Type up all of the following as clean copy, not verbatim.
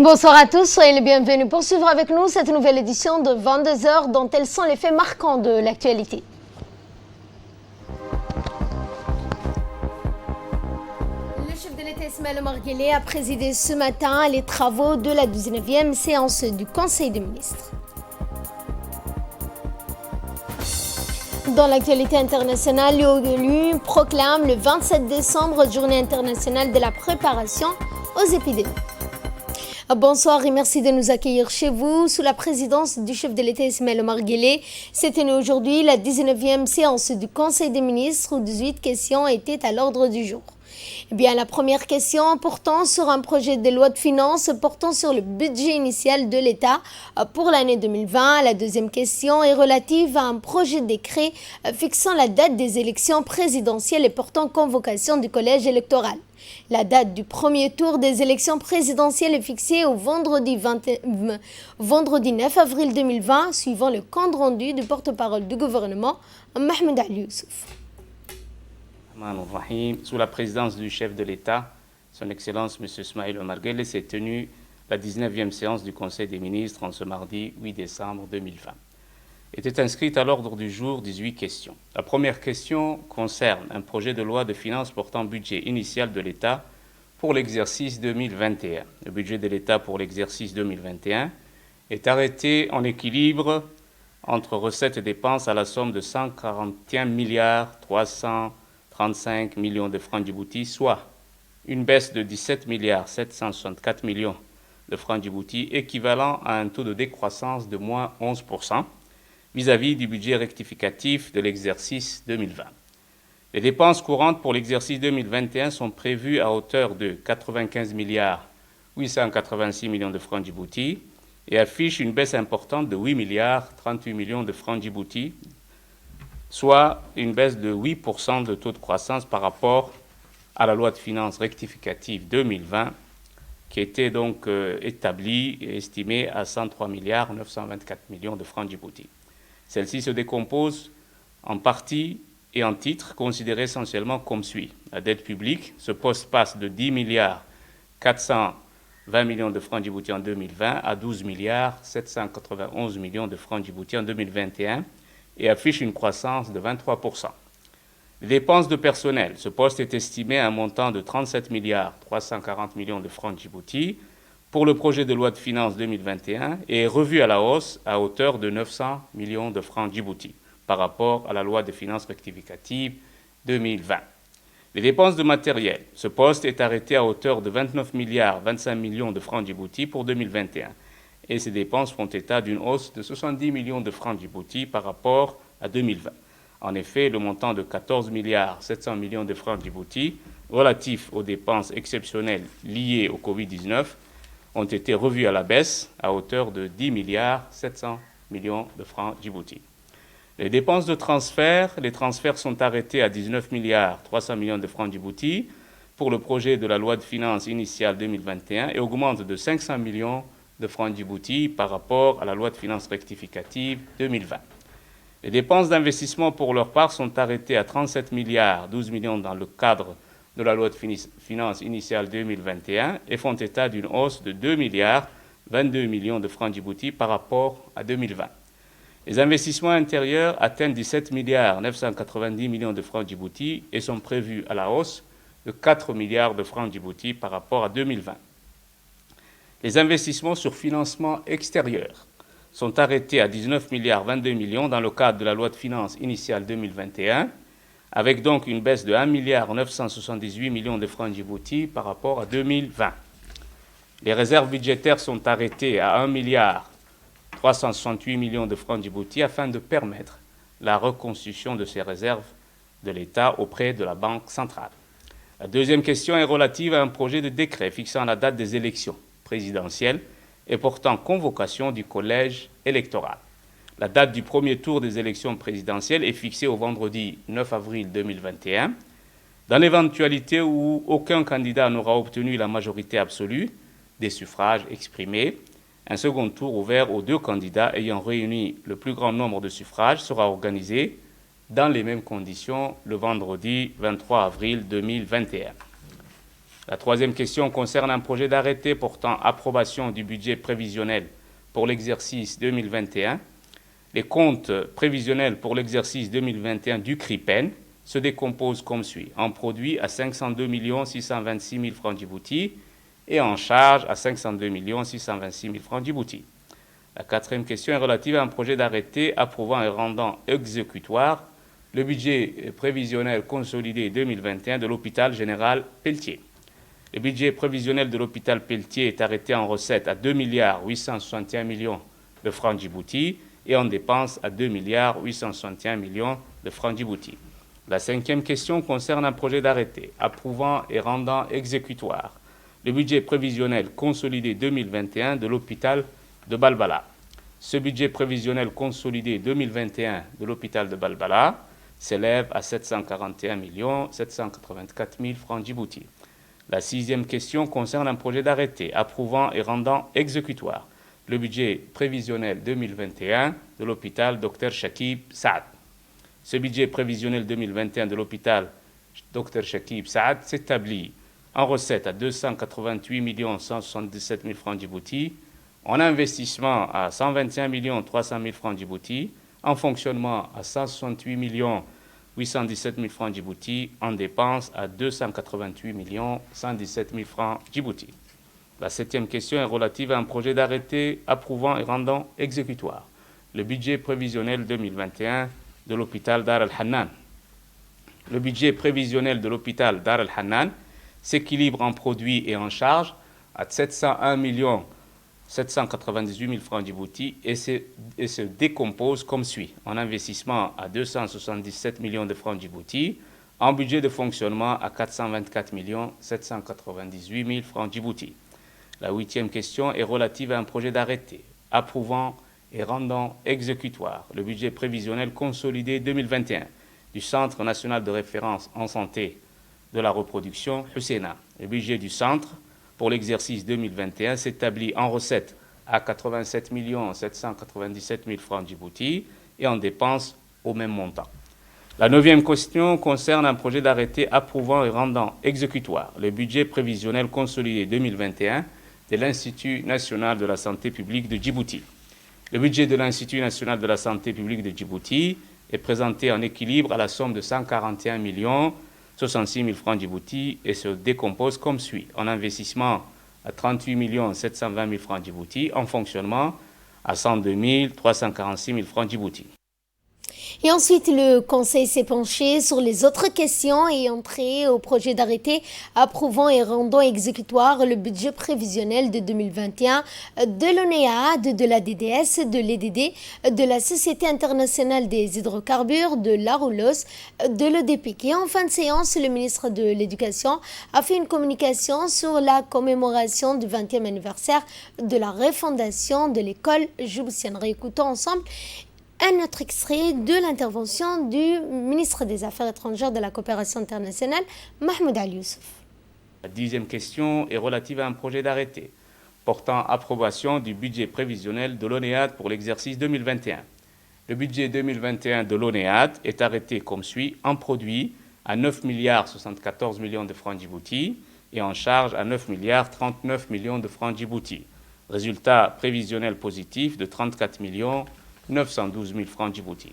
Bonsoir à tous, soyez les bienvenus pour suivre avec nous cette nouvelle édition de 22 heures dont tels sont les faits marquants de l'actualité. Le chef de l'État Ismaël Omar Guelleh a présidé ce matin les travaux de la 19e séance du Conseil des ministres. Dans l'actualité internationale, l'ONU proclame le 27 décembre journée internationale de la préparation aux épidémies. Bonsoir et merci de nous accueillir chez vous sous la présidence du chef de l'État Ismaël Omar Guelleh. C'était aujourd'hui la 19e séance du Conseil des ministres où 18 questions étaient à l'ordre du jour. Eh bien, la première question portant sur un projet de loi de finances portant sur le budget initial de l'État pour l'année 2020. La deuxième question est relative à un projet de décret fixant la date des élections présidentielles et portant convocation du collège électoral. La date du premier tour des élections présidentielles est fixée au vendredi 9 avril 2020, suivant le compte rendu du porte-parole du gouvernement, Mohamed Ali Youssouf. Sous la présidence du chef de l'État, son Excellence M. Ismaël Omar Guelleh, s'est tenue la 19e séance du Conseil des ministres en ce mardi 8 décembre 2020. Étaient inscrites à l'ordre du jour 18 questions. La première question concerne un projet de loi de finances portant budget initial de l'État pour l'exercice 2021. Le budget de l'État pour l'exercice 2021 est arrêté en équilibre entre recettes et dépenses à la somme de 141 milliards 335 millions de francs djibouti, soit une baisse de 17 milliards 764 millions de francs djibouti, équivalent à un taux de décroissance de moins 11%. vis-à-vis du budget rectificatif de l'exercice 2020. Les dépenses courantes pour l'exercice 2021 sont prévues à hauteur de 95 milliards 886 millions de francs djibouti et affichent une baisse importante de 8 milliards 38 millions de francs djibouti, soit une baisse de 8% de taux de croissance par rapport à la loi de finances rectificative 2020 qui était donc établie et estimée à 103 milliards 924 millions de francs djibouti. Celle-ci se décompose en parties et en titres considérés essentiellement comme suit. La dette publique, ce poste passe de 10 milliards 420 millions de francs djibouti en 2020 à 12 milliards 791 millions de francs djibouti en 2021 et affiche une croissance de 23%. Les dépenses de personnel, ce poste est estimé à un montant de 37 milliards 340 millions de francs djibouti pour le projet de loi de finances 2021 et est revu à la hausse à hauteur de 900 millions de francs djibouti par rapport à la loi de finances rectificative 2020. Les dépenses de matériel, ce poste est arrêté à hauteur de 29 milliards 25 millions de francs djibouti pour 2021 et ces dépenses font état d'une hausse de 70 millions de francs djibouti par rapport à 2020. En effet, le montant de 14 milliards 700 millions de francs djibouti relatif aux dépenses exceptionnelles liées au Covid-19 ont été revus à la baisse à hauteur de 10 milliards 700 millions de francs djibouti. Les dépenses de transfert, les transferts sont arrêtés à 19 milliards 300 millions de francs djibouti pour le projet de la loi de finances initiale 2021 et augmentent de 500 millions de francs djibouti par rapport à la loi de finances rectificative 2020. Les dépenses d'investissement pour leur part sont arrêtées à 37 milliards 12 millions dans le cadre de la loi de finances initiale 2021 et font état d'une hausse de 2 milliards 22 millions de francs djibouti par rapport à 2020. Les investissements intérieurs atteignent 17 milliards 990 millions de francs djibouti et sont prévus à la hausse de 4 milliards de francs djibouti par rapport à 2020. Les investissements sur financement extérieur sont arrêtés à 19 milliards 22 millions dans le cadre de la loi de finances initiale 2021 avec donc une baisse de 1 milliard 978 millions de francs djibouti par rapport à 2020. Les réserves budgétaires sont arrêtées à 1 milliard 368 millions de francs djibouti afin de permettre la reconstitution de ces réserves de l'État auprès de la Banque centrale. La deuxième question est relative à un projet de décret fixant la date des élections présidentielles et portant convocation du collège électoral. La date du premier tour des élections présidentielles est fixée au vendredi 9 avril 2021. Dans l'éventualité où aucun candidat n'aura obtenu la majorité absolue des suffrages exprimés, un second tour ouvert aux deux candidats ayant réuni le plus grand nombre de suffrages sera organisé dans les mêmes conditions le vendredi 23 avril 2021. La troisième question concerne un projet d'arrêté portant approbation du budget prévisionnel pour l'exercice 2021. Les comptes prévisionnels pour l'exercice 2021 du CRIPEN se décomposent comme suit. En produit à 502 626 000 francs Djibouti et en charge à 502 626 000 francs Djibouti. La quatrième question est relative à un projet d'arrêté approuvant et rendant exécutoire le budget prévisionnel consolidé 2021 de l'hôpital général Pelletier. Le budget prévisionnel de l'hôpital Pelletier est arrêté en recettes à 2 861 millions de francs Djibouti et en dépenses à 2 861 millions de francs Djibouti. La cinquième question concerne un projet d'arrêté approuvant et rendant exécutoire le budget prévisionnel consolidé 2021 de l'hôpital de Balbala. Ce budget prévisionnel consolidé 2021 de l'hôpital de Balbala s'élève à 741 784 000 francs Djibouti. La sixième question concerne un projet d'arrêté approuvant et rendant exécutoire le budget prévisionnel 2021 de l'hôpital Dr Shakib Saad. Ce budget prévisionnel 2021 de l'hôpital Dr Shakib Saad s'établit en recettes à 288 177 000 francs Djibouti, en investissement à 121 300 000 francs Djibouti, en fonctionnement à 168 817 000 francs Djibouti, en dépenses à 288 117 000 francs Djibouti. La septième question est relative à un projet d'arrêté approuvant et rendant exécutoire le budget prévisionnel 2021 de l'hôpital Dar al-Hannan. Le budget prévisionnel de l'hôpital Dar al-Hannan s'équilibre en produits et en charges à 701 798 000 francs Djibouti et se décompose comme suit. En investissement à 277 millions de francs Djibouti, en budget de fonctionnement à 424 798 000 francs Djibouti. La huitième question est relative à un projet d'arrêté approuvant et rendant exécutoire le budget prévisionnel consolidé 2021 du Centre national de référence en santé de la reproduction Husseina. Le budget du centre pour l'exercice 2021 s'établit en recettes à 87 797 000 francs Djibouti et en dépenses au même montant. La neuvième question concerne un projet d'arrêté approuvant et rendant exécutoire le budget prévisionnel consolidé 2021 de l'Institut national de la santé publique de Djibouti. Le budget de l'Institut national de la santé publique de Djibouti est présenté en équilibre à la somme de 141 66 000 francs Djibouti et se décompose comme suit. En investissement à 38 720 000 francs Djibouti, en fonctionnement à 102 346 000 francs Djibouti. Et ensuite, le Conseil s'est penché sur les autres questions et entré au projet d'arrêté approuvant et rendant exécutoire le budget prévisionnel de 2021 de l'ONEAD, de la DDS, de l'EDD, de la Société internationale des hydrocarbures, de l'ARULOS, de l'EDPK. En fin de séance, le ministre de l'Éducation a fait une communication sur la commémoration du 20e anniversaire de la refondation de l'école djiboutienne. Réécoutons ensemble un autre extrait de l'intervention du ministre des Affaires étrangères de la coopération internationale, Mahmoud Ali Youssouf. La dixième question est relative à un projet d'arrêté portant approbation du budget prévisionnel de l'ONEAD pour l'exercice 2021. Le budget 2021 de l'ONEAD est arrêté comme suit, en produit à 9 74 millions de francs Djibouti et en charge à 9 39 millions de francs Djibouti. Résultat prévisionnel positif de 34 912 000 francs Djibouti.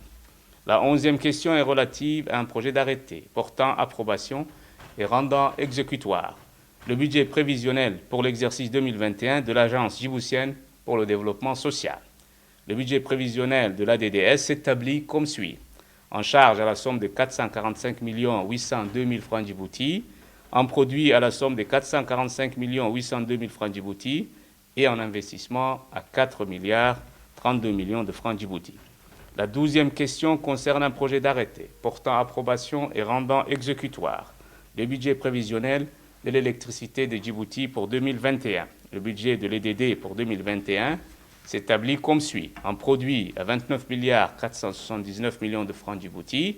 La 11e question est relative à un projet d'arrêté portant approbation et rendant exécutoire le budget prévisionnel pour l'exercice 2021 de l'Agence djiboutienne pour le développement social. Le budget prévisionnel de l'ADDS s'établit comme suit. En charge à la somme de 445 802 000 francs Djibouti, en produit à la somme de 445 802 000 francs Djibouti et en investissement à 4 32 millions de francs Djibouti. La 12e question concerne un projet d'arrêté portant approbation et rendant exécutoire le budget prévisionnel de l'électricité de Djibouti pour 2021. Le budget de l'EDD pour 2021 s'établit comme suit. En produit à 29 479 millions de francs Djibouti,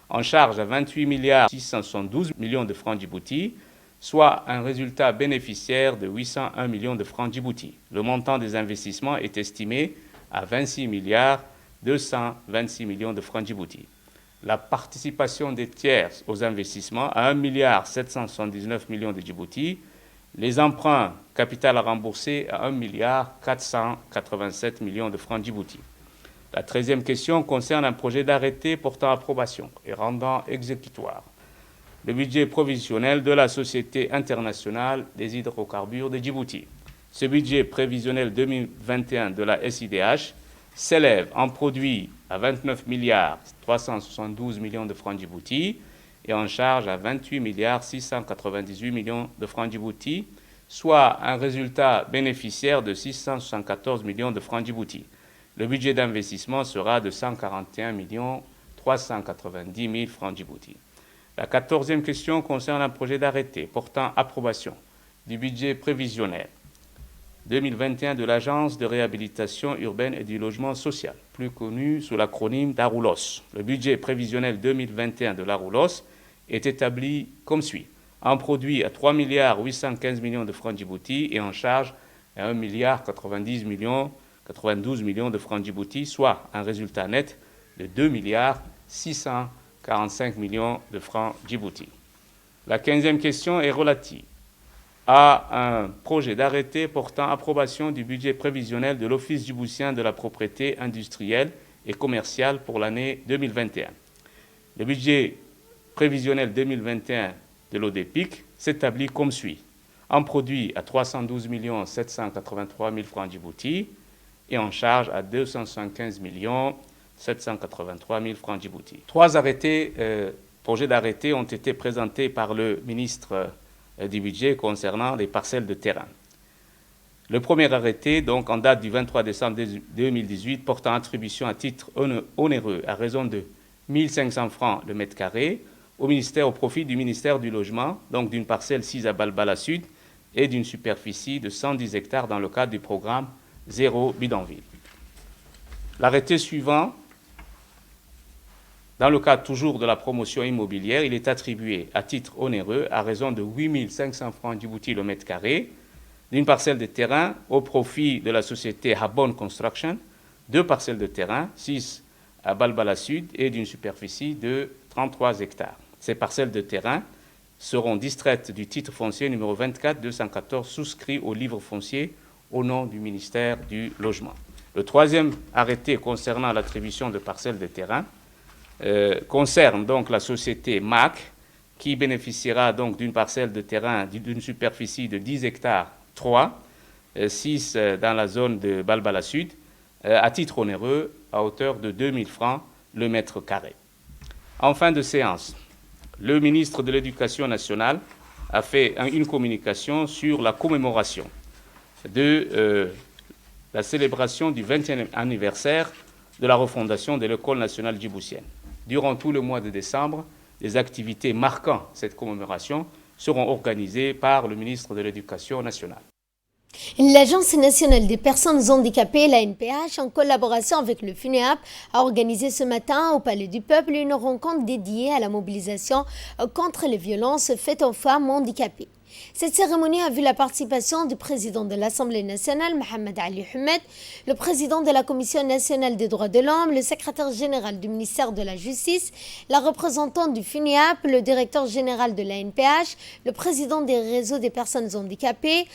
en charge à 28 672 millions de francs Djibouti, soit un résultat bénéficiaire de 801 millions de francs Djibouti. Le montant des investissements est estimé à 26 226 millions de francs Djibouti. la participation des tiers aux investissements à 1 779 milliard de Djibouti, les emprunts capital à rembourser à 1 487 milliard de francs Djibouti. La 13e question concerne un projet d'arrêté portant approbation et rendant exécutoire le budget provisionnel de la Société internationale des hydrocarbures de Djibouti. Ce budget prévisionnel 2021 de la SIDH s'élève en produit à 29 372 millions de francs Djibouti et en charge à 28 698 millions de francs Djibouti, soit un résultat bénéficiaire de 674 millions de francs Djibouti. Le budget d'investissement sera de 141 390 000 francs Djibouti. La 14e question concerne un projet d'arrêté portant approbation du budget prévisionnel 2021 de l'Agence de réhabilitation urbaine et du logement social, plus connu sous l'acronyme d'ARULOS. Le budget prévisionnel 2021 de l'ARULOS est établi comme suit. En produit à 3 815 millions de francs Djibouti et en charge à 1 92 millions de francs Djibouti, soit un résultat net de 2 645 millions de francs Djibouti. La 15e question est relative à un projet d'arrêté portant approbation du budget prévisionnel de l'Office djiboutien de la propriété industrielle et commerciale pour l'année 2021. Le budget prévisionnel 2021 de l'ODEPIC s'établit comme suit. En produit à 312 783 000 francs Djibouti et en charge à 275 783 000 francs Djibouti. 3 projets d'arrêté ont été présentés par le ministre du budget concernant les parcelles de terrain. Le premier arrêté, donc en date du 23 décembre 2018, portant attribution à titre onéreux à raison de 1 500 francs le mètre carré au profit du ministère du Logement, donc d'une parcelle 6 à Balbala Sud et d'une superficie de 110 hectares dans le cadre du programme Zéro Bidonville. L'arrêté suivant, dans le cadre toujours de la promotion immobilière, il est attribué à titre onéreux à raison de 8 500 francs Djibouti le mètre carré d'une parcelle de terrain au profit de la société Habon Construction, 2 parcelles de terrain, 6 à Balbala Sud et d'une superficie de 33 hectares. Ces parcelles de terrain seront distraites du titre foncier numéro 24-214 souscrit au livre foncier au nom du ministère du Logement. Le 3e arrêté concernant l'attribution de parcelles de terrain concerne donc la société MAC qui bénéficiera donc d'une parcelle de terrain d'une superficie de 10 hectares 3, 6 dans la zone de Balbala Sud, à titre onéreux à hauteur de 2 000 francs le mètre carré. En fin de séance, le ministre de l'Éducation nationale a fait une communication sur la commémoration de la célébration du 20e anniversaire de la refondation de l'École nationale djiboutienne. Durant tout le mois de décembre, des activités marquant cette commémoration seront organisées par le ministre de l'Éducation nationale. L'Agence nationale des personnes handicapées, l'ANPH, en collaboration avec le FUNEAP, a organisé ce matin au Palais du Peuple une rencontre dédiée à la mobilisation contre les violences faites aux femmes handicapées. Cette cérémonie a vu la participation du président de l'Assemblée nationale, Mohamed Ali Ahmed, le président de la Commission nationale des droits de l'homme, le secrétaire général du ministère de la Justice, la représentante du FUNEAP, le directeur général de l'ANPH, le président des réseaux des personnes handicapées.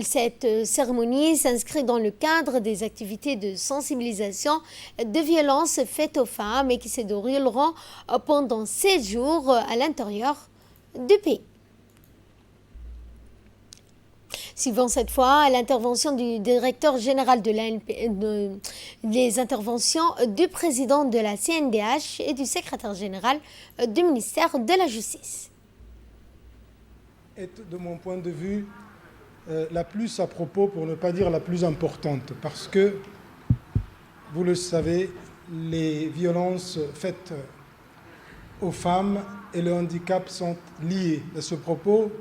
Cette cérémonie s'inscrit dans le cadre des activités de sensibilisation de violences faites aux femmes et qui se dérouleront pendant 7 jours à l'intérieur du pays. Suivant cette fois l'intervention du directeur général de les interventions du président de la CNDH et du secrétaire général du ministère de la Justice. Est de mon point de vue la plus à propos, pour ne pas dire la plus importante, parce que, vous le savez, les violences faites aux femmes et le handicap sont liés. À ce propos,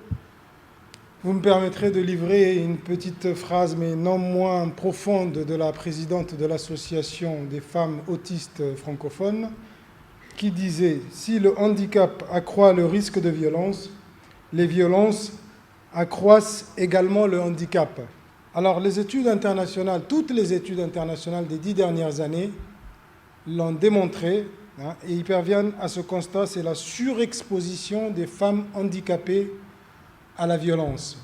vous me permettrez de livrer une petite phrase, mais non moins profonde, de la présidente de l'Association des femmes autistes francophones, qui disait « Si le handicap accroît le risque de violence, les violences accroissent également le handicap. » Alors les études internationales, toutes les études internationales des 10 dernières années l'ont démontré, Et ils parviennent à ce constat, c'est la surexposition des femmes handicapées à la violence.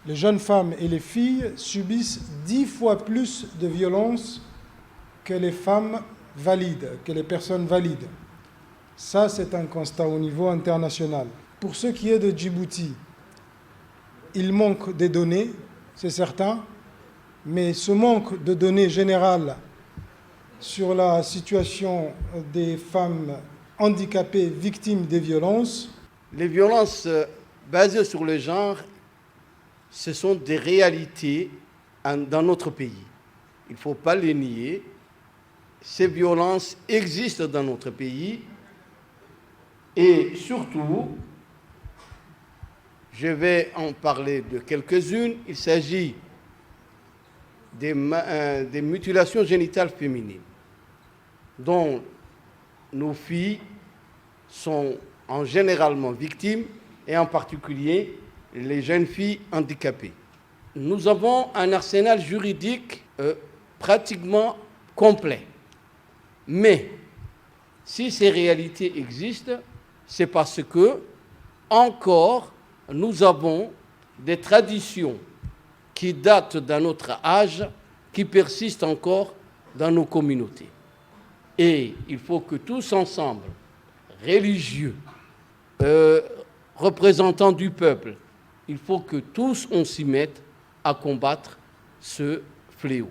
Les jeunes femmes et les filles subissent 10 fois plus de violences que les femmes valides, que les personnes valides. Ça, c'est un constat au niveau international. Pour ce qui est de Djibouti, il manque des données, c'est certain, mais ce manque de données générales sur la situation des femmes handicapées victimes des violences. Les violences basées sur le genre, ce sont des réalités dans notre pays. Il ne faut pas les nier. Ces violences existent dans notre pays et surtout, je vais en parler de quelques-unes. Il s'agit des mutilations génitales féminines dont nos filles sont généralement victimes et en particulier les jeunes filles handicapées. Nous avons un arsenal juridique pratiquement complet. Mais si ces réalités existent, c'est parce que encore nous avons des traditions qui datent d'un autre âge, qui persistent encore dans nos communautés. Et il faut que tous ensemble, religieux, représentants du peuple, il faut que tous on s'y mette à combattre ce fléau.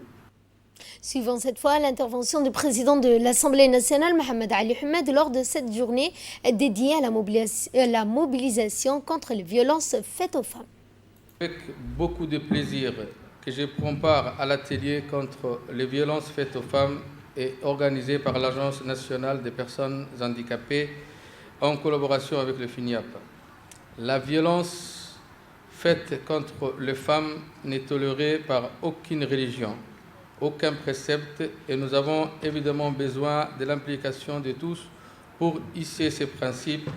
Suivant cette fois l'intervention du président de l'Assemblée nationale, Mohamed Ali Hamed, lors de cette journée dédiée à la mobilisation contre les violences faites aux femmes. Avec beaucoup de plaisir que je prends part à l'atelier contre les violences faites aux femmes et organisé par l'Agence nationale des personnes handicapées en collaboration avec le FINIAP. La violence faite contre les femmes n'est tolérée par aucune religion, aucun précepte, et nous avons évidemment besoin de l'implication de tous pour hisser ces principes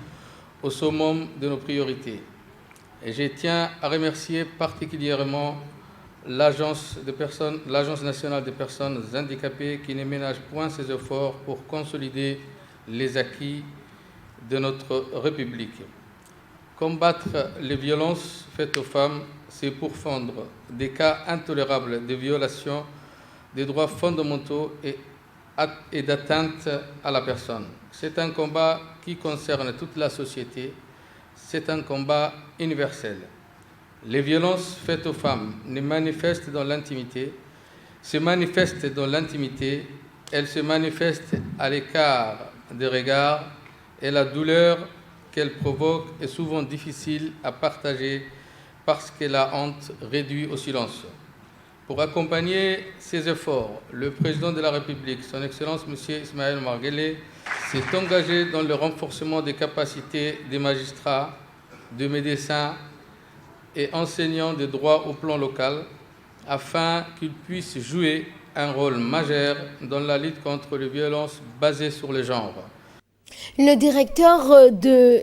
au summum de nos priorités. Et je tiens à remercier particulièrement l'Agence nationale des personnes handicapées qui ne ménage point ses efforts pour consolider les acquis de notre République. Combattre les violences faites aux femmes, c'est pourfendre des cas intolérables de violation des droits fondamentaux et d'atteinte à la personne. C'est un combat qui concerne toute la société, c'est un combat universel. Les violences faites aux femmes se manifestent dans l'intimité, elles se manifestent à l'écart des regards et la douleur qu'elles provoquent est souvent difficile à partager parce que la honte réduit au silence. Pour accompagner ces efforts, le président de la République, son Excellence M. Ismaël Omar Guelleh, s'est engagé dans le renforcement des capacités des magistrats, des médecins et enseignants de droit au plan local afin qu'ils puissent jouer un rôle majeur dans la lutte contre les violences basées sur le genre. Le directeur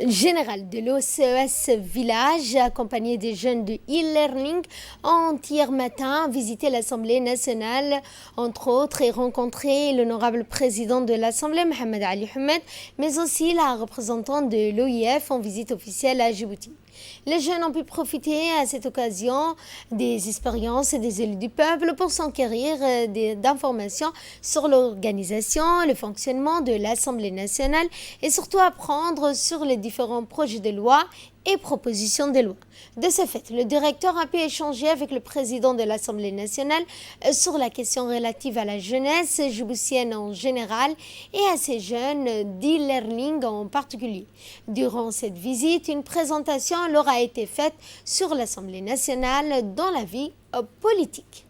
général de l'OCES Village, accompagné des jeunes de e-learning, ont hier matin visité l'Assemblée nationale, entre autres, et rencontré l'honorable président de l'Assemblée, Mohamed Ali Hamed, mais aussi la représentante de l'OIF en visite officielle à Djibouti. Les jeunes ont pu profiter à cette occasion des expériences des élus du peuple pour s'enquérir d'informations sur l'organisation, le fonctionnement de l'Assemblée nationale et surtout apprendre sur les différents projets de loi et propositions de loi. De ce fait, le directeur a pu échanger avec le président de l'Assemblée nationale sur la question relative à la jeunesse djiboutienne en général et à ces jeunes d'e-learning en particulier. Durant cette visite, une présentation leur a été faite sur l'Assemblée nationale dans la vie politique.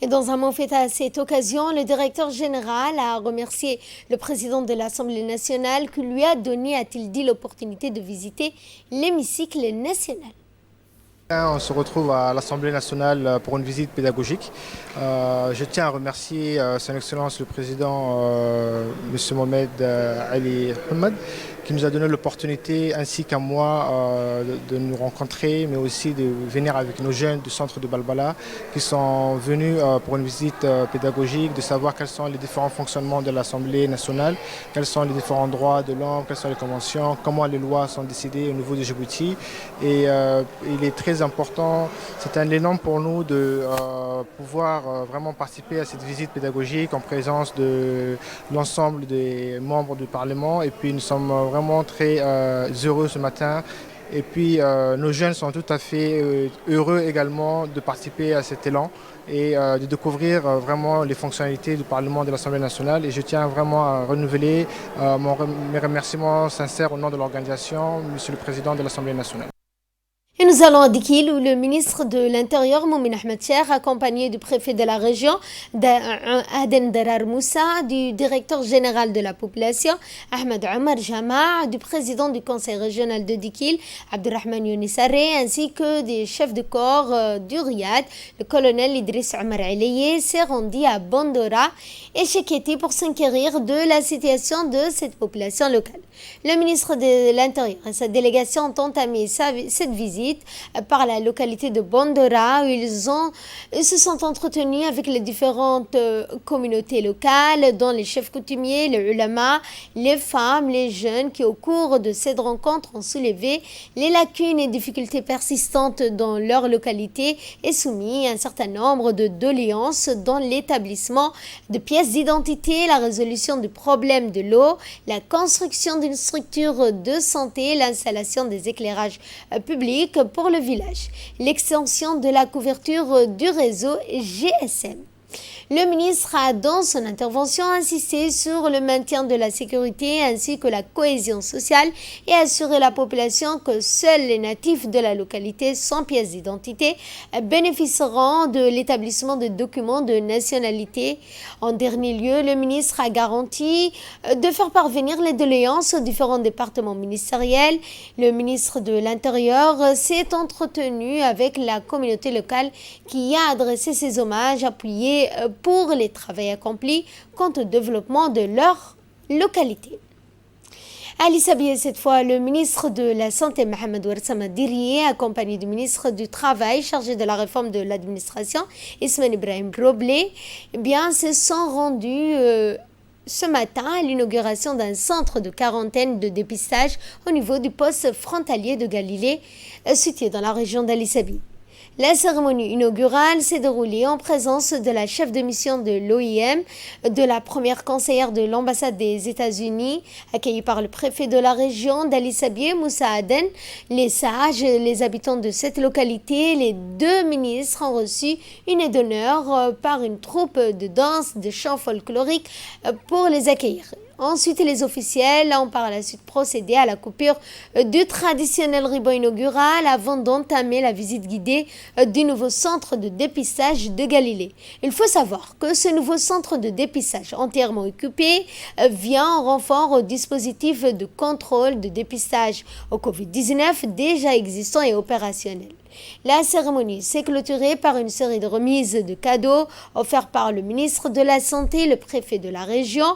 Et dans un mot fait à cette occasion, le directeur général a remercié le président de l'Assemblée nationale qui lui a donné, a-t-il dit, l'opportunité de visiter l'hémicycle national. On se retrouve à l'Assemblée nationale pour une visite pédagogique. Je tiens à remercier Son Excellence le Président M. Mohamed Ali Hamed qui nous a donné l'opportunité, ainsi qu'à moi, de nous rencontrer, mais aussi de venir avec nos jeunes du centre de Balbala qui sont venus pour une visite pédagogique, de savoir quels sont les différents fonctionnements de l'Assemblée nationale, quels sont les différents droits de l'homme, quelles sont les conventions, comment les lois sont décidées au niveau de Djibouti. Et il est très important, c'est un élan pour nous de pouvoir vraiment participer à cette visite pédagogique en présence de l'ensemble des membres du Parlement. Et puis nous sommes vraiment très heureux ce matin. Et puis nos jeunes sont tout à fait heureux également de participer à cet élan et de découvrir vraiment les fonctionnalités du Parlement et de l'Assemblée nationale. Et je tiens vraiment à renouveler mes remerciements sincères au nom de l'organisation, Monsieur le Président de l'Assemblée nationale. Et nous allons à Dikil où le ministre de l'Intérieur, Moumin Ahmed Cher, accompagné du préfet de la région, Aden Darar Moussa, du directeur général de la population, Ahmed Omar Jama, du président du conseil régional de Dikil, Abdurrahman Younissaré, ainsi que des chefs de corps du Riyad, le colonel Idriss Omar Alaye, s'est rendu à Bandora et Cheketi pour s'inquérir de la situation de cette population locale. Le ministre de l'Intérieur et sa délégation ont entamé cette visite par la localité de Bandora où ils se sont entretenus avec les différentes communautés locales, dont les chefs coutumiers, les ulama, les femmes, les jeunes qui au cours de cette rencontre ont soulevé les lacunes et difficultés persistantes dans leur localité et soumis un certain nombre de doléances dans l'établissement de pièces d'identité, la résolution du problème de l'eau, la construction d'une structure de santé, l'installation des éclairages publics pour le village, l'extension de la couverture du réseau GSM. Le ministre a dans son intervention insisté sur le maintien de la sécurité ainsi que la cohésion sociale et assuré la population que seuls les natifs de la localité sans pièce d'identité bénéficieront de l'établissement de documents de nationalité. En dernier lieu, le ministre a garanti de faire parvenir les doléances aux différents départements ministériels. Le ministre de l'Intérieur s'est entretenu avec la communauté locale qui a adressé ses hommages appuyés pour les travaux accomplis quant au développement de leur localité. À Lissabié, cette fois, le ministre de la Santé, Mohamed Ouarsama Dirié, accompagné du ministre du Travail chargé de la réforme de l'administration, Ismaël Ibrahim Roblé, se sont rendus ce matin à l'inauguration d'un centre de quarantaine de dépistage au niveau du poste frontalier de Galilée, situé dans la région d'Alissabié. La cérémonie inaugurale s'est déroulée en présence de la chef de mission de l'OIM, de la première conseillère de l'ambassade des États-Unis, accueillie par le préfet de la région d'Alissabié, Moussa Aden, les sages, les habitants de cette localité. Les deux ministres ont reçu une aide d'honneur par une troupe de danse, de chants folkloriques pour les accueillir. Ensuite, les officiels ont par la suite procédé à la coupure du traditionnel ruban inaugural avant d'entamer la visite guidée du nouveau centre de dépistage de Galilée. Il faut savoir que ce nouveau centre de dépistage entièrement équipé vient en renfort au dispositif de contrôle de dépistage au Covid-19 déjà existant et opérationnel. La cérémonie s'est clôturée par une série de remises de cadeaux offerts par le ministre de la Santé, le préfet de la région,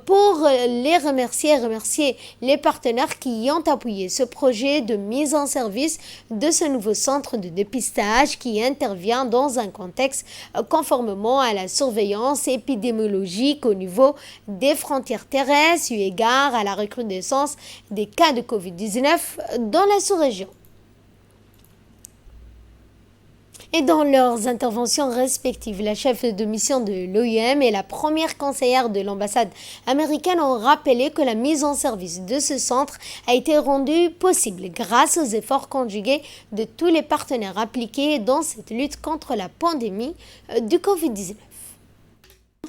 pour les remercier et remercier les partenaires qui ont appuyé ce projet de mise en service de ce nouveau centre de dépistage qui intervient dans un contexte conformément à la surveillance épidémiologique au niveau des frontières terrestres eu égard à la recrudescence des cas de Covid-19 dans la sous-région. Et dans leurs interventions respectives, la chef de mission de l'OIM et la première conseillère de l'ambassade américaine ont rappelé que la mise en service de ce centre a été rendue possible grâce aux efforts conjugués de tous les partenaires impliqués dans cette lutte contre la pandémie du Covid-19.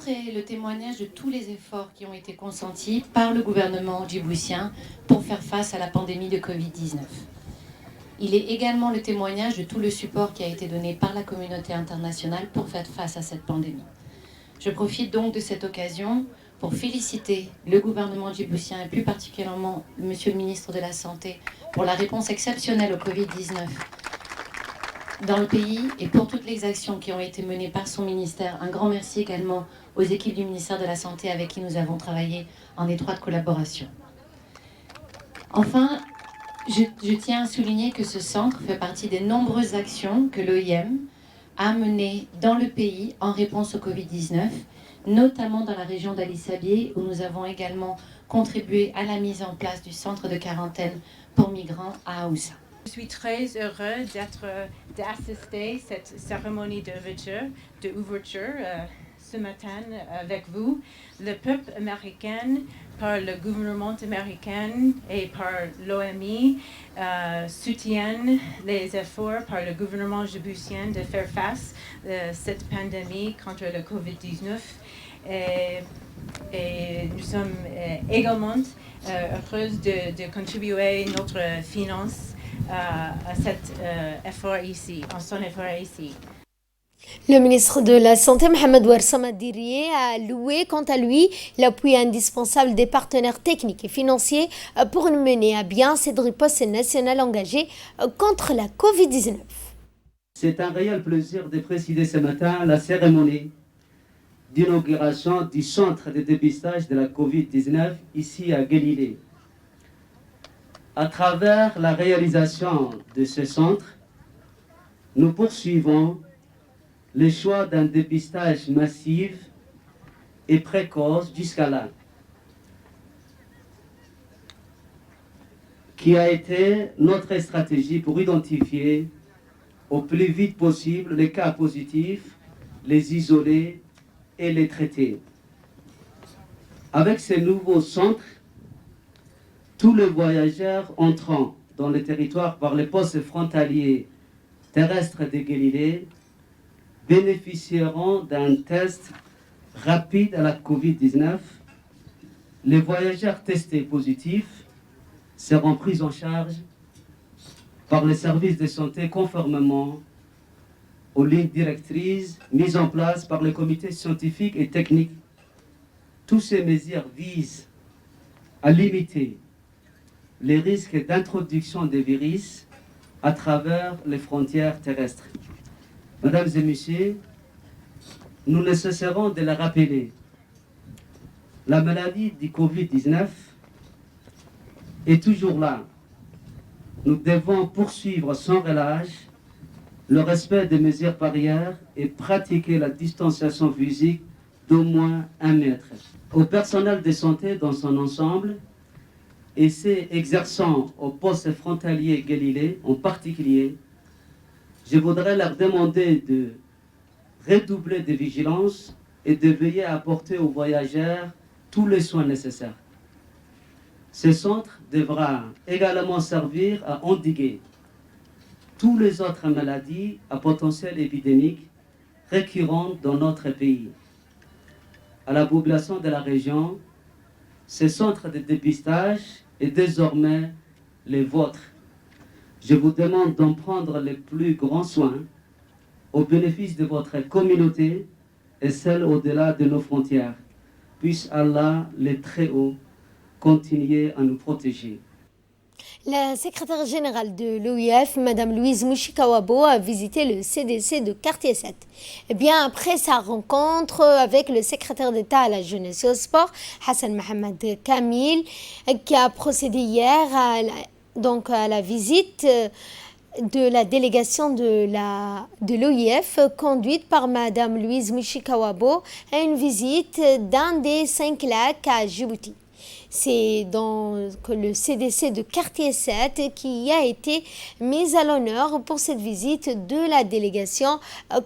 Et le témoignage de tous les efforts qui ont été consentis par le gouvernement djiboutien pour faire face à la pandémie de Covid-19. Il est également le témoignage de tout le support qui a été donné par la communauté internationale pour faire face à cette pandémie. Je profite donc de cette occasion pour féliciter le gouvernement djiboutien et plus particulièrement Monsieur le ministre de la Santé pour la réponse exceptionnelle au Covid-19 dans le pays et pour toutes les actions qui ont été menées par son ministère. Un grand merci également aux équipes du ministère de la Santé avec qui nous avons travaillé en étroite collaboration. Enfin, je tiens à souligner que ce centre fait partie des nombreuses actions que l'OIM a menées dans le pays en réponse au Covid-19, notamment dans la région d'Ali Sabieh, où nous avons également contribué à la mise en place du centre de quarantaine pour migrants à Aoussa. Je suis très heureux d'assister à cette cérémonie d'ouverture ce matin avec vous. Le peuple américain, par le gouvernement américain et par l'OMI, soutiennent les efforts par le gouvernement djiboutien de faire face à cette pandémie contre le Covid-19. Et nous sommes également heureux de contribuer notre finance à cet effort ici, en son effort ici. Le ministre de la Santé, Mohamed Ouarsama Dirie, a loué quant à lui l'appui indispensable des partenaires techniques et financiers pour mener à bien cette riposte nationale engagée contre la Covid-19. C'est un réel plaisir de présider ce matin la cérémonie d'inauguration du centre de dépistage de la Covid-19 ici à Guelilé. À travers la réalisation de ce centre, nous poursuivons le choix d'un dépistage massif et précoce jusqu'à là, qui a été notre stratégie pour identifier au plus vite possible les cas positifs, les isoler et les traiter. Avec ces nouveaux centres, tous les voyageurs entrant dans le territoire par les postes frontaliers terrestres de Guelilé bénéficieront d'un test rapide à la Covid-19. Les voyageurs testés positifs seront pris en charge par les services de santé conformément aux lignes directrices mises en place par le comité scientifique et technique. Toutes ces mesures visent à limiter les risques d'introduction des virus à travers les frontières terrestres. Mesdames et messieurs, nous ne cesserons de le rappeler. La maladie du Covid-19 est toujours là. Nous devons poursuivre sans relâche le respect des mesures barrières et pratiquer la distanciation physique d'au moins 1 mètre. Au personnel de santé dans son ensemble et ceux exerçant au poste frontalier Guelilé en particulier, je voudrais leur demander de redoubler de vigilance et de veiller à apporter aux voyageurs tous les soins nécessaires. Ce centre devra également servir à endiguer toutes les autres maladies à potentiel épidémique récurrentes dans notre pays. À la population de la région, ce centre de dépistage est désormais le vôtre. Je vous demande d'en prendre les plus grands soins au bénéfice de votre communauté et celle au-delà de nos frontières. Puisse Allah, le Très-Haut, continuer à nous protéger. La secrétaire générale de l'OIF, Mme Louise Mouchikawabo, a visité le CDC de Quartier 7. Et bien après sa rencontre avec le secrétaire d'État à la jeunesse et au sport, Hassan Mohamed Kamil, qui a procédé hier à la visite de la délégation de l'OIF conduite par Mme Louise Mouchikawabo à une visite d'un des 5 lacs à Djibouti. C'est donc le CDC de Quartier 7 qui a été mis à l'honneur pour cette visite de la délégation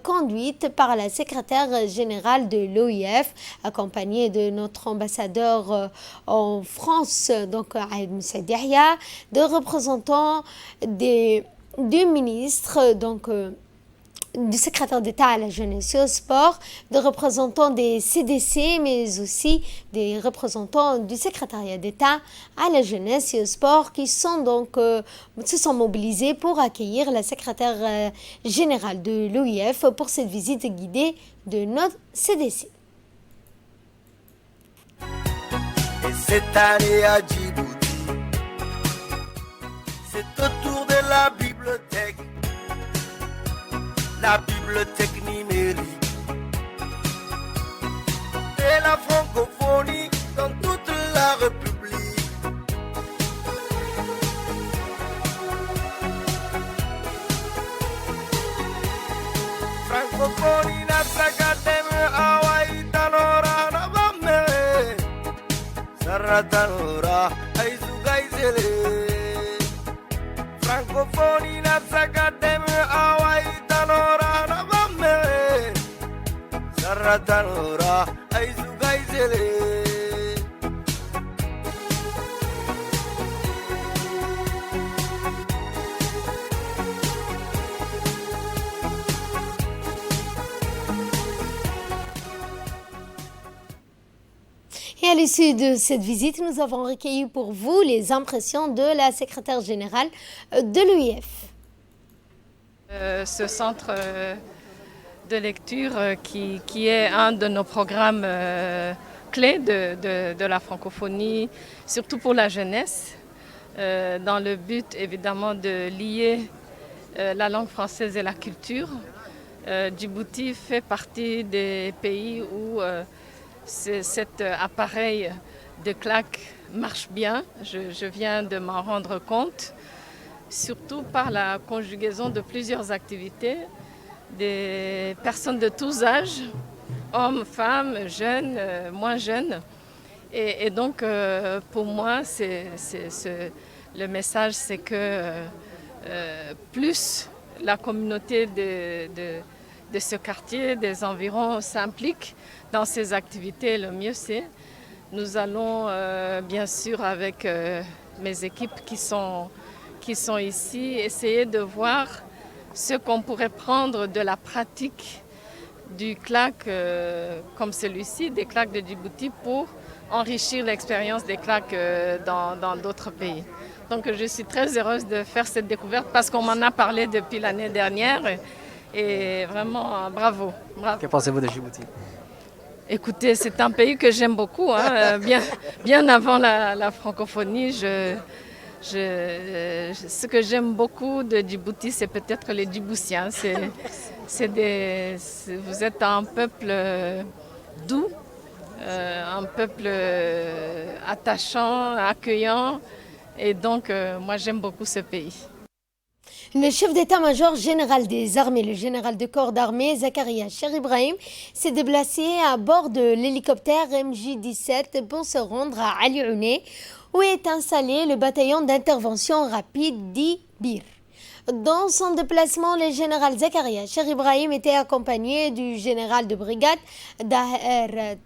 conduite par la secrétaire générale de l'OIF, accompagnée de notre ambassadeur en France, donc Aïd Moussaïd Yahya, de représentants du ministre, donc du secrétaire d'État à la jeunesse et au sport, de représentants des CDC, mais aussi des représentants du secrétariat d'État à la jeunesse et au sport qui sont donc, se sont mobilisés pour accueillir la secrétaire générale de l'OIF pour cette visite guidée de notre CDC. Et cette année à Djibouti, c'est au tour de la bibliothèque numérique et la francophonie dans toute la République. Francophonie Natsakademe Awai Tanora Nabame Saratanora Aizu Gaizele Francophonie Natsakademe Awai Tanora Nabame Saratanora Aizu Gaizele Et à l'issue de cette visite, nous avons recueilli pour vous les impressions de la secrétaire générale de l'UIF. Ce centre de lecture qui est un de nos programmes clés de la francophonie, surtout pour la jeunesse, dans le but évidemment de lier la langue française et la culture. Djibouti fait partie des pays où cet appareil de claque marche bien. Je viens de m'en rendre compte, surtout par la conjugaison de plusieurs activités, des personnes de tous âges, hommes, femmes, jeunes, moins jeunes. Et donc, pour moi, le message, c'est que plus la communauté de ce quartier, des environs, s'implique dans ces activités, le mieux c'est. Nous allons bien sûr avec mes équipes qui sont ici essayer de voir ce qu'on pourrait prendre de la pratique du claque comme celui-ci, des claques de Djibouti, pour enrichir l'expérience des claques dans d'autres pays. Donc je suis très heureuse de faire cette découverte parce qu'on m'en a parlé depuis l'année dernière et vraiment bravo. Que pensez-vous de Djibouti ? Écoutez, c'est un pays que j'aime beaucoup, hein. Bien avant la francophonie. Ce que j'aime beaucoup de Djibouti, c'est peut-être les Djiboutiens. Vous êtes un peuple doux, un peuple attachant, accueillant, et donc moi j'aime beaucoup ce pays. Le chef d'état-major général des armées, le général de corps d'armée Zakaria Cher Ibrahim, s'est déplacé à bord de l'hélicoptère MJ-17 pour se rendre à Ali Ouné, où est installé le bataillon d'intervention rapide d'Ibir. Dans son déplacement, le général Zakaria Cher Ibrahim était accompagné du général de brigade Daher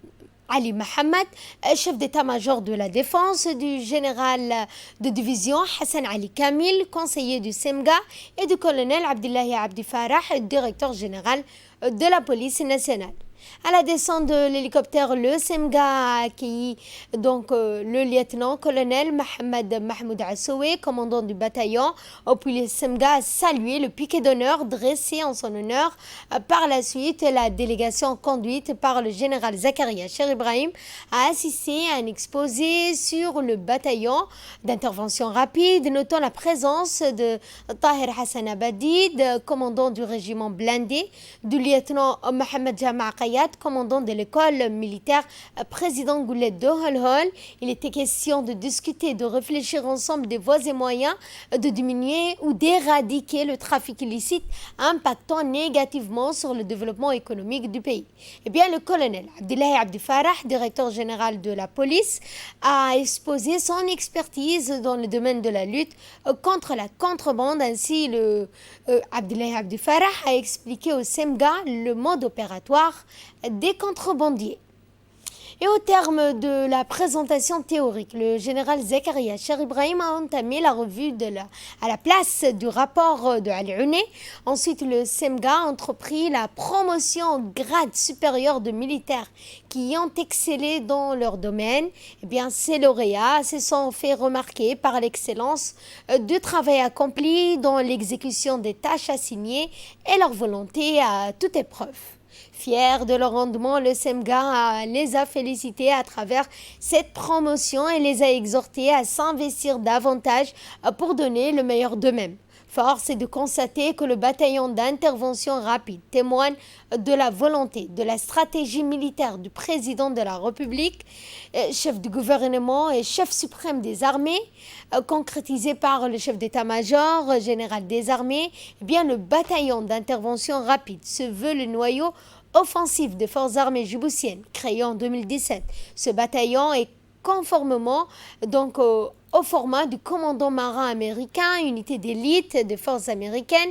Ali Mohamed, chef d'état-major de la défense, du général de division Hassan Ali Kamil, conseiller du SEMGA, et du colonel Abdullahi Abdi Farah, directeur général de la police nationale. À la descente de l'hélicoptère, le SEMGA a accueilli le lieutenant-colonel Mohamed Mahmoud Assoué, commandant du bataillon, puis le SEMGA a salué le piquet d'honneur dressé en son honneur. Par la suite, la délégation conduite par le général Zakaria Cher Ibrahim a assisté à un exposé sur le bataillon d'intervention rapide, notant la présence de Tahir Hassan Abadid, commandant du régiment blindé, du lieutenant Mohamed Jama' Qayat, commandant de l'école militaire président Goulet de Holhol. Il était question de discuter, de réfléchir ensemble des voies et moyens de diminuer ou d'éradiquer le trafic illicite impactant négativement sur le développement économique du pays. Eh bien, le colonel Abdullahi Abdi Farah, directeur général de la police, a exposé son expertise dans le domaine de la lutte contre la contrebande. Ainsi, Abdullahi Abdi Farah a expliqué au SEMGA le mode opératoire des contrebandiers. Et au terme de la présentation théorique, le général Zakaria Cher Ibrahim a entamé la revue à la place du rapport de Ali Ouné. Ensuite, le SEMGA a entrepris la promotion au grade supérieur de militaires qui ont excellé dans leur domaine. Eh bien, ces lauréats se sont fait remarquer par l'excellence du travail accompli dans l'exécution des tâches assignées et leur volonté à toute épreuve. Fiers de leur rendement, le SEMGA les a félicités à travers cette promotion et les a exhortés à s'investir davantage pour donner le meilleur d'eux-mêmes. Force est de constater que le bataillon d'intervention rapide témoigne de la volonté, de la stratégie militaire du président de la République, chef du gouvernement et chef suprême des armées, concrétisé par le chef d'état-major général des armées. Eh bien, le bataillon d'intervention rapide se veut le noyau offensif des forces armées djiboutiennes, créé en 2017. Ce bataillon est conformément donc au format du commandant marin américain, unité d'élite des forces américaines,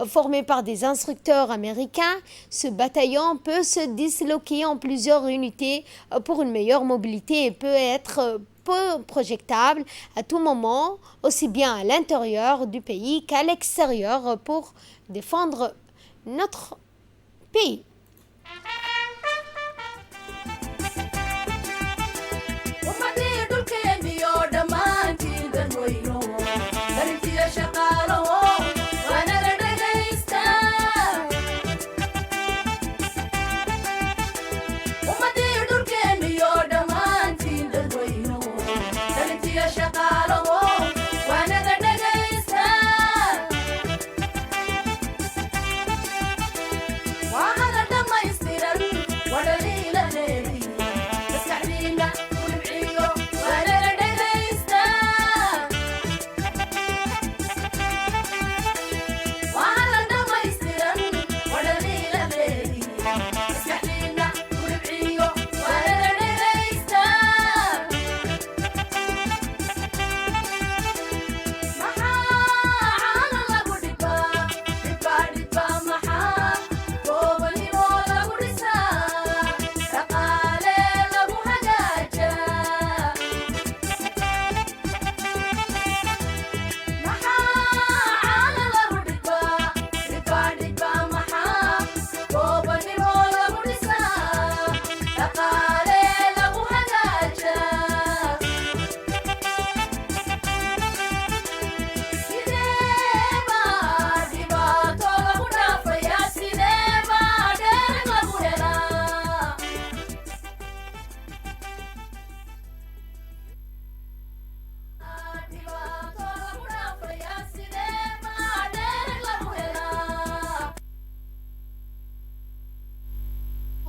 formée par des instructeurs américains. Ce bataillon peut se disloquer en plusieurs unités pour une meilleure mobilité et peut être peu projectable à tout moment, aussi bien à l'intérieur du pays qu'à l'extérieur pour défendre notre pays.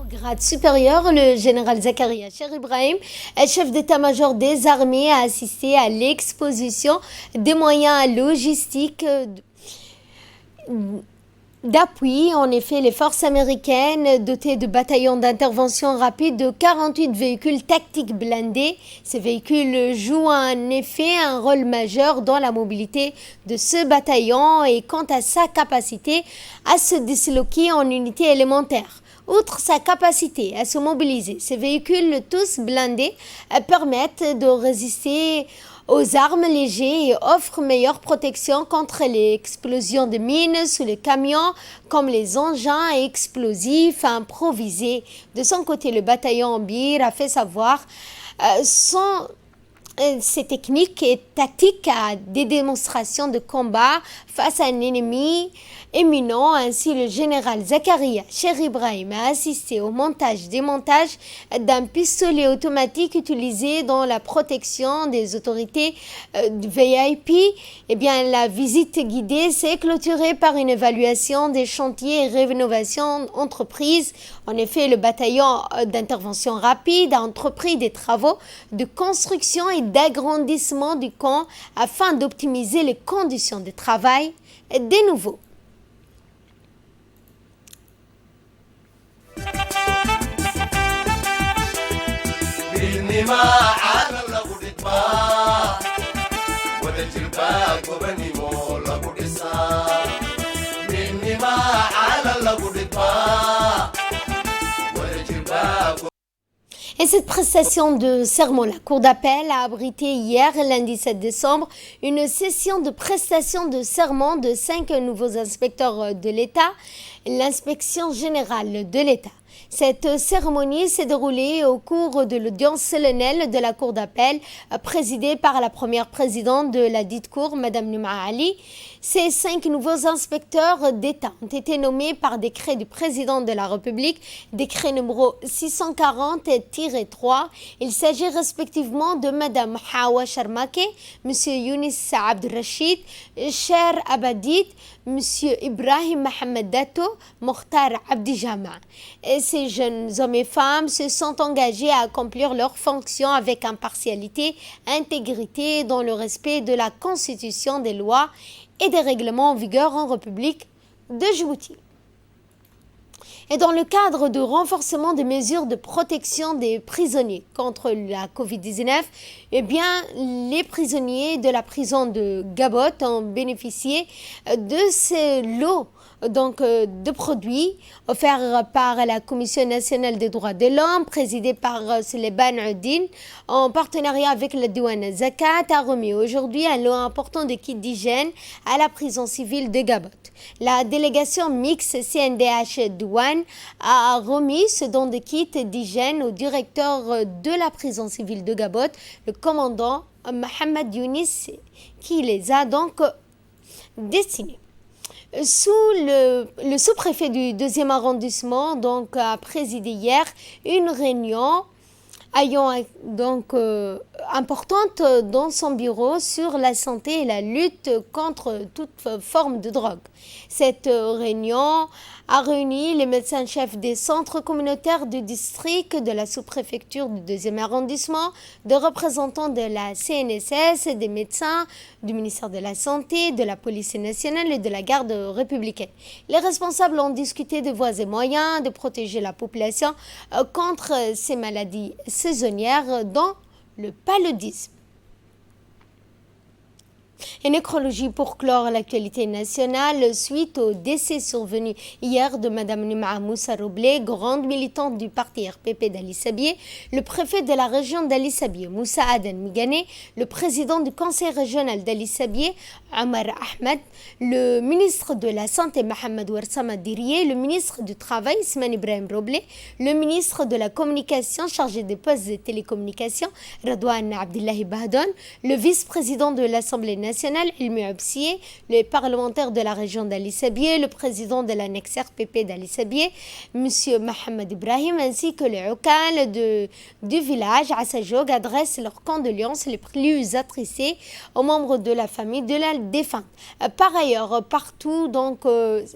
Grade supérieur, le général Zakaria Cher Ibrahim, chef d'état-major des armées, a assisté à l'exposition des moyens logistiques d'appui. En effet, les forces américaines dotées de bataillons d'intervention rapide de 48 véhicules tactiques blindés. Ces véhicules jouent en effet un rôle majeur dans la mobilité de ce bataillon et quant à sa capacité à se disloquer en unités élémentaires. Outre sa capacité à se mobiliser, ces véhicules tous blindés permettent de résister aux armes légères et offrent meilleure protection contre les explosions de mines sous les camions comme les engins explosifs improvisés. De son côté, le bataillon Bir a fait savoir ses techniques et tactiques à des démonstrations de combat face à un ennemi éminent. Ainsi, le général Zakaria Cher Ibrahim a assisté au montage-démontage d'un pistolet automatique utilisé dans la protection des autorités VIP. Eh bien, la visite guidée s'est clôturée par une évaluation des chantiers et rénovations entreprises. En effet, le bataillon d'intervention rapide a entrepris des travaux de construction et d'agrandissement du camp afin d'optimiser les conditions de travail des nouveaux. Et cette prestation de serment, la Cour d'appel a abrité hier, lundi 7 décembre, une session de prestation de serment de 5 nouveaux inspecteurs de l'État, l'inspection générale de l'État. Cette cérémonie s'est déroulée au cours de l'audience solennelle de la Cour d'appel, présidée par la première présidente de la dite Cour, Mme Nouma Ali. Ces 5 nouveaux inspecteurs d'État ont été nommés par décret du président de la République, décret numéro 640-3. Il s'agit respectivement de Mme Hawa Sharmake, M. Younis Abdelrachid, Cher Abadid, M. Ibrahim Mohamed Dato, Mokhtar Abdijama. Et ces jeunes hommes et femmes se sont engagés à accomplir leurs fonctions avec impartialité, intégrité, dans le respect de la Constitution, des lois et des règlements en vigueur en République de Djibouti. Et dans le cadre de renforcement des mesures de protection des prisonniers contre la Covid-19, eh bien, les prisonniers de la prison de Gabot ont bénéficié de ces lots de produits offerts par la Commission nationale des droits de l'homme, présidée par Suleiman Oudin, en partenariat avec la Douane Zakat, a remis aujourd'hui un lot important de kits d'hygiène à la prison civile de Gabot. La délégation mixte CNDH Douane a remis ce don de kits d'hygiène au directeur de la prison civile de Gabot, le commandant Mohamed Younis, qui les a donc destinés. Le sous-préfet du 2e arrondissement a présidé hier une réunion importante dans son bureau sur la santé et la lutte contre toute forme de drogue. Cette réunion a réuni les médecins-chefs des centres communautaires du district, de la sous-préfecture du 2e arrondissement, de représentants de la CNSS, des médecins, du ministère de la Santé, de la police nationale et de la garde républicaine. Les responsables ont discuté de voies et moyens de protéger la population contre ces maladies saisonnières, dont le paludisme. Et nécrologie pour clore l'actualité nationale suite au décès survenu hier de Mme Nima Moussa Roblé, grande militante du parti RPP d'Ali Sabié, le préfet de la région d'Ali Sabié, Moussa Adan Migane, le président du conseil régional d'Ali Sabié, Omar Ahmed, le ministre de la Santé, Mohamed Ouarsama Dirié, le ministre du Travail, Ismaël Ibrahim Roblé, le ministre de la Communication chargé des postes de télécommunications, Radouane Abdullahi Bahdon, le vice-président de l'Assemblée nationale, Ilmi Absié, les parlementaires de la région d'Ali Sabié, le président de l'annexe RPP d'Ali Sabié, M. Mohamed Ibrahim, ainsi que les Oukal du village Assajog adressent leurs condoléances les plus attristées aux membres de la famille de la défunte. Par ailleurs, partout,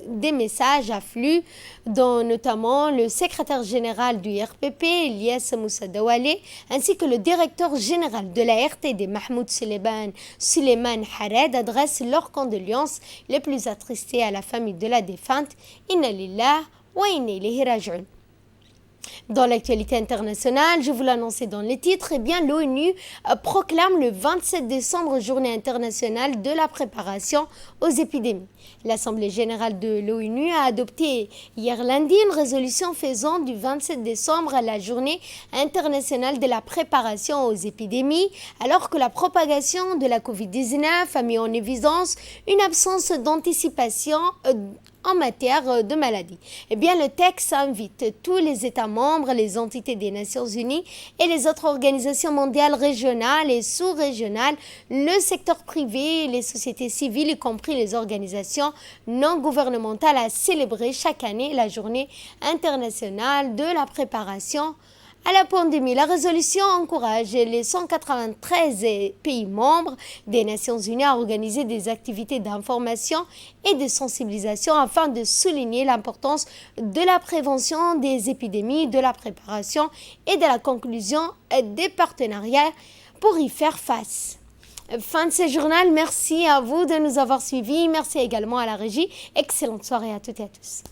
des messages affluent, dont notamment le secrétaire général du RPP, Elias Moussa Dawale, ainsi que le directeur général de la RTD, Mahmoud Suleiman Hared, adressent leurs condoléances les plus attristées à la famille de la défunte. Inna lillah wa inna ilayhi raji'un. Dans l'actualité internationale, je vous l'annonçais dans les titres, l'ONU proclame le 27 décembre journée internationale de la préparation aux épidémies. L'Assemblée générale de l'ONU a adopté hier lundi une résolution faisant du 27 décembre la journée internationale de la préparation aux épidémies, alors que la propagation de la Covid-19 a mis en évidence une absence d'anticipation en matière de maladies. Le texte invite tous les États membres, les entités des Nations Unies et les autres organisations mondiales régionales et sous-régionales, le secteur privé, les sociétés civiles, y compris les organisations non gouvernementales, à célébrer chaque année la journée internationale de la préparation à la pandémie. La résolution encourage les 193 pays membres des Nations Unies à organiser des activités d'information et de sensibilisation afin de souligner l'importance de la prévention des épidémies, de la préparation et de la conclusion des partenariats pour y faire face. Fin de ce journal. Merci à vous de nous avoir suivis. Merci également à la régie. Excellente soirée à toutes et à tous.